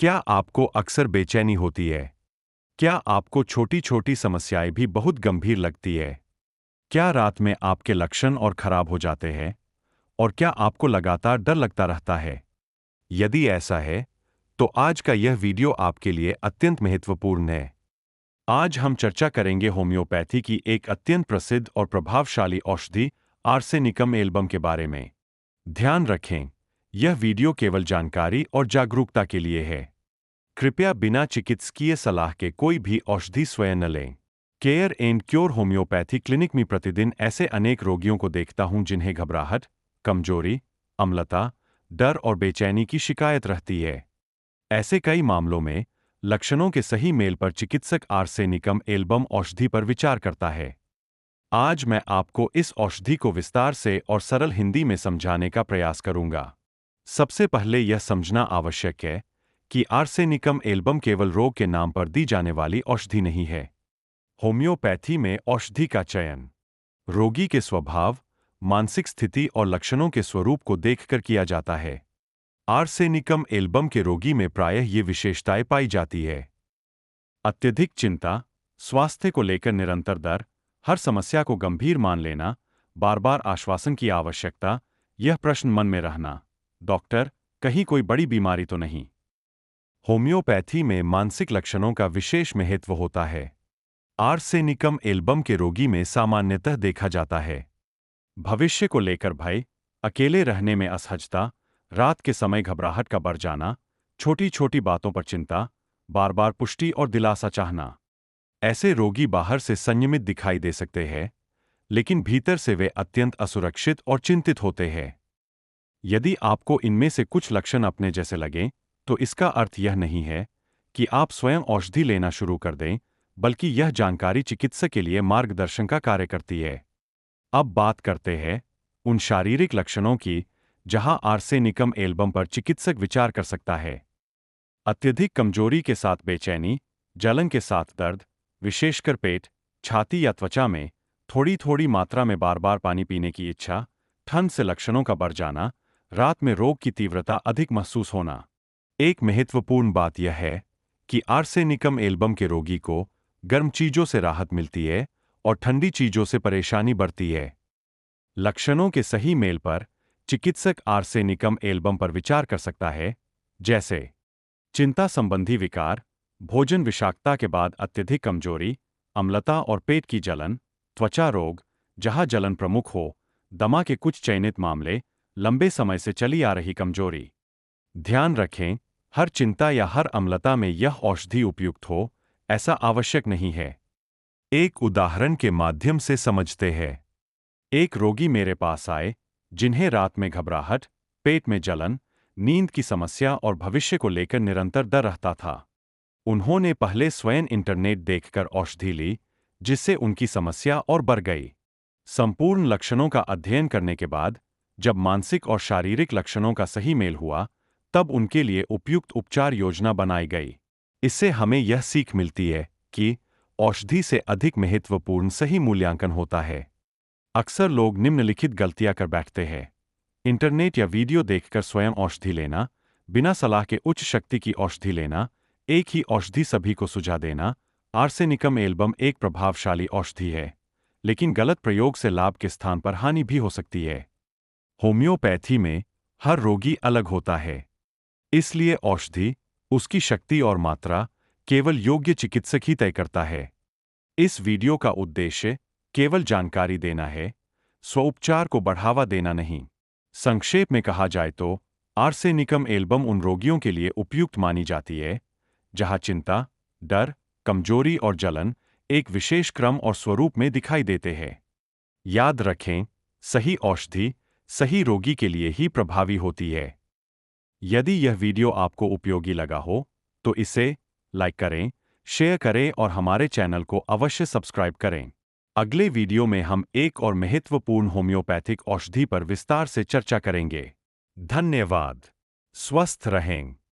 क्या आपको अक्सर बेचैनी होती है? क्या आपको छोटी-छोटी समस्याएं भी बहुत गंभीर लगती है? क्या रात में आपके लक्षण और खराब हो जाते हैं? और क्या आपको लगातार डर लगता रहता है? यदि ऐसा है, तो आज का यह वीडियो आपके लिए अत्यंत महत्वपूर्ण है। आज हम चर्चा करेंगे होम्योपैथी की एक अत्यंत प्रसिद्ध और प्रभावशाली औषधि आर्सेनिकम एल्बम के बारे में। ध्यान रखें, यह वीडियो केवल जानकारी और जागरूकता के लिए है। कृपया बिना चिकित्सकीय सलाह के कोई भी औषधि स्वयं न लें। Care and cure homeopathy clinic में प्रतिदिन ऐसे अनेक रोगियों को देखता हूं जिन्हें घबराहट, कमजोरी, अम्लता, डर और बेचैनी की शिकायत रहती है। ऐसे कई मामलों में लक्षणों के सही मेल पर चिकित्सक आर्सेनिकम एल्बम औषधि पर विचार करता है। आज मैं आपको इस औषधि को विस्तार से और सरल हिंदी में समझाने का प्रयास करूंगा। सबसे पहले यह समझना आवश्यक है कि आर्सेनिकम एल्बम केवल रोग के नाम पर दी जाने वाली औषधि नहीं है। होम्योपैथी में औषधि का चयन रोगी के स्वभाव, मानसिक स्थिति और लक्षणों के स्वरूप को देखकर किया जाता है। आर्सेनिकम एल्बम के रोगी में प्रायः ये विशेषताएं पाई जाती है। अत्यधिक चिंता, स्वास्थ्य को लेकर निरंतर डर, हर समस्या को गंभीर मान लेना, बार-बार आश्वासन की आवश्यकता, यह प्रश्न मन में रहना, डॉक्टर, कहीं कोई बड़ी बीमारी तो नहीं? होम्योपैथी में मानसिक लक्षणों का विशेष महत्व होता है। आर्सेनिकम एल्बम के रोगी में सामान्यतः देखा जाता है भविष्य को लेकर भय, अकेले रहने में असहजता, रात के समय घबराहट का बढ़ जाना, छोटी-छोटी बातों पर चिंता, बार-बार पुष्टि और दिलासा चाहना। ऐसे रोगी बाहर से संयमित दिखाई दे सकते हैं, लेकिन भीतर से वे अत्यंत असुरक्षित और चिंतित होते हैं। यदि आपको इनमें से कुछ लक्षण अपने जैसे लगें, तो इसका अर्थ यह नहीं है कि आप स्वयं औषधि लेना शुरू कर दें, बल्कि यह जानकारी चिकित्सक के लिए मार्गदर्शन का कार्य करती है। अब बात करते हैं उन शारीरिक लक्षणों की जहां आर्सेनिकम एल्बम पर चिकित्सक विचार कर सकता है। अत्यधिक कमजोरी के साथ बेचैनी, जलन के साथ दर्द, विशेषकर पेट, छाती या त्वचा में थोड़ी-थोड़ी मात्रा में बार-बार पानी पीने की इच्छा, ठंड से लक्षणों का बढ़ जाना, रात में रोग की तीव्रता अधिक महसूस होना। एक महत्वपूर्ण बात यह है कि आर्सेनिकम एल्बम के रोगी को गर्म चीजों से राहत मिलती है और ठंडी चीजों से परेशानी बढ़ती है। लक्षणों के सही मेल पर चिकित्सक आर्सेनिकम एल्बम पर विचार कर सकता है, जैसे चिंता संबंधी विकार, भोजन विषाक्तता के बाद अत्यधिक कमजोरी, अम्लता और पेट की जलन, त्वचा रोग, जहां जलन प्रमुख हो, दमा के कुछ चयनित मामले, लंबे समय से चली आ रही कमजोरी। ध्यान रखें, हर चिंता या हर अम्लता में यह औषधि उपयुक्त हो, ऐसा आवश्यक नहीं है। एक उदाहरण के माध्यम से समझते हैं। एक रोगी मेरे पास आए, जिन्हें रात में घबराहट, पेट में जलन, नींद की समस्या और भविष्य को लेकर निरंतर डर रहता था। उन्होंने पहले स्वयं इंटरनेट देखकर औषधि ली, जिससे उनकी समस्या और बढ़ गई। संपूर्ण लक्षणों का अध्ययन करने के बाद, जब मानसिक और शारीरिक लक्षणों का सही मेल हुआ, तब उनके लिए उपयुक्त उपचार योजना बनाई गई। इससे हमें यह सीख मिलती है कि औषधि से अधिक महत्वपूर्ण सही मूल्यांकन होता है। अक्सर लोग निम्नलिखित गलतियां कर बैठते हैं। इंटरनेट या वीडियो देखकर स्वयं औषधि लेना, बिना सलाह के उच्च शक्ति की औषधि लेना, एक ही औषधि सभी को सुझा देना। आर्सेनिकम एल्बम एक प्रभावशाली औषधि है, लेकिन गलत प्रयोग से लाभ के स्थान पर हानि भी हो सकती है। होम्योपैथी में हर रोगी अलग होता है, इसलिए औषधि, उसकी शक्ति और मात्रा केवल योग्य चिकित्सक ही तय करता है। इस वीडियो का उद्देश्य केवल जानकारी देना है, स्वोपचार को बढ़ावा देना नहीं। संक्षेप में कहा जाए तो आर्सेनिकम एल्बम उन रोगियों के लिए उपयुक्त मानी जाती है जहां चिंता, डर, कमजोरी और जलन एक विशेष क्रम और स्वरूप में दिखाई देते हैं। याद रखें, सही औषधि सही रोगी के लिए ही प्रभावी होती है। यदि यह वीडियो आपको उपयोगी लगा हो, तो इसे लाइक करें, शेयर करें और हमारे चैनल को अवश्य सब्सक्राइब करें। अगले वीडियो में हम एक और महत्वपूर्ण होम्योपैथिक औषधि पर विस्तार से चर्चा करेंगे। धन्यवाद। स्वस्थ रहें।